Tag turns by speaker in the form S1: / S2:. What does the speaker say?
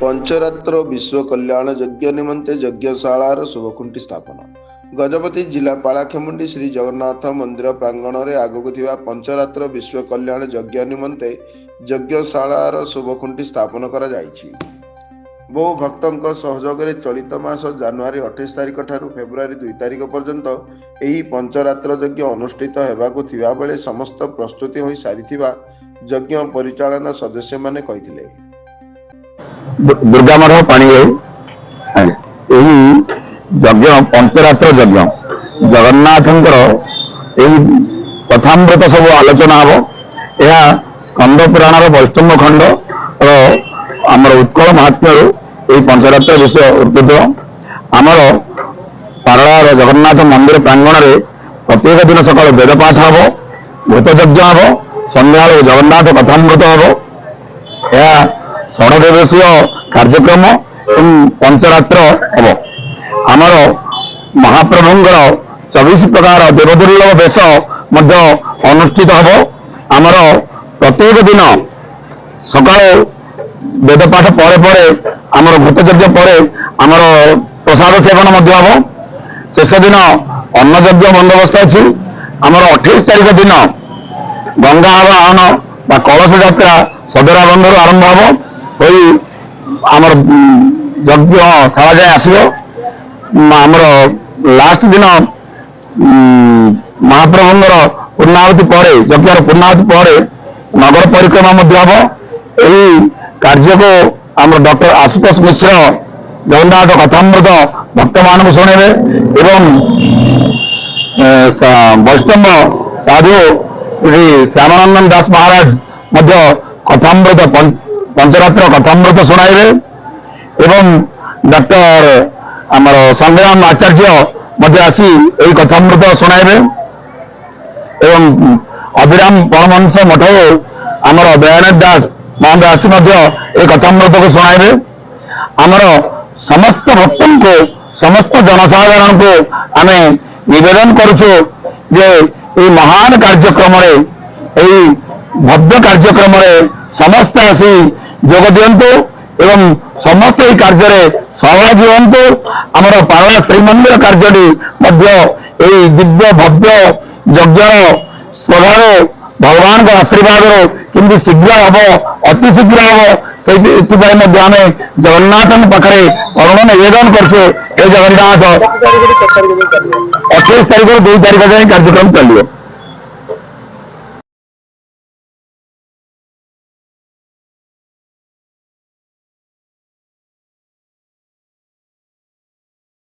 S1: पंचरात्र विश्व कल्याण यज्ञ निमंते यज्ञशालार शुभखुंटी स्थापन। गजपति जिला पालाखेमुंडी श्री जगन्नाथ मंदिर प्रांगण में आगक थिबा पंचरात्र विश्व कल्याण यज्ञ निमंते यज्ञशालार शुभखुंटी स्थापन करा जायछि। बहु भक्तों सहयोग में चलित मास जनवरी 28 तारिख ठारू फेब्रुआरी 2 तारिख पर्यंत एही पंचरात्र यज्ञ अनुष्ठित हेबाकु थिबा बेले समस्त प्रस्तुति होई सारिथिबा यज्ञ परिचालन सदस्य माने कहिथिले।
S2: दुर्गा मठ पानी यज्ञ पंचरात्र यज्ञ जगन्नाथ कथामृत सब आलोचना हम। यह स्कंद पुराण वैष्णव खंड आमर उत्कल महात्म्य पंचरात्र विषय उद्धृत आमर पारड़ा जगन्नाथ मंदिर प्रांगण में प्रत्येक दिन सकाल वेद पाठ हम, भूत यज्ञ हम, संध्या जगन्नाथ कथामृत हम। यह षडदिवसीय कार्यक्रम पंचरात्र हम। आमर महाप्रभुंर 24 प्रकार देवदुर्लभ वेश अनुष्ठित हम। आमर प्रत्येक दिन सकाल वेद पाठ पर आमर भूत यज्ञ पर आमर प्रसाद सेवन हम। शेष दिन अन्न यज्ञ बंदोबस्त अच्छी। आमर 28 तारिख दिन गंगा आवाहन बा कलश यात्रा सदरा बंधर आरंभ हम। आमर यज्ञ सारा जाए आसो। आमर लास्ट दिन महाप्रभुंर पूर्णाहुति पर यज्ञ पूर्णाहुति पर नगर परिक्रमा हम। यही कार्य को आम डॉक्टर आशुतोष मिश्र जगन्नाथ कथामृत भक्त मान शुणे एवं वैष्णव साधु श्री श्यामानंदन दास महाराज कथामृत पंचरात्र कथामृत शुणाइबे एवं डॉक्टर आमर संग्राम आचार्य आसी यही कथामृत शुणाइबे एवं अभिराम परमहंस मठ आमर दयानंद दास महंत आसी ये कथामृत को शुणाइबे। आमर समस्त भक्त को समस्त जनसाधारण को आम निवेदन करुचु जे ये महान कार्यक्रम भव्य कार्यक्रम समस्त आसी जोग दिंतु एवं समस्त ये कार्य सहभागी हूँ। आमर पारड़ा श्रीमंदिर कार्य दिव्य भव्य यज्ञ स्वभाव भगवान का आशीर्वाद किंतु शीघ्र हम अति शीघ्र हम से आम जगन्नाथ पाखे करुण निवेदन करछे। जगन्नाथ 28 तारिख 2 तारिख जाए कार्यक्रम चलिए।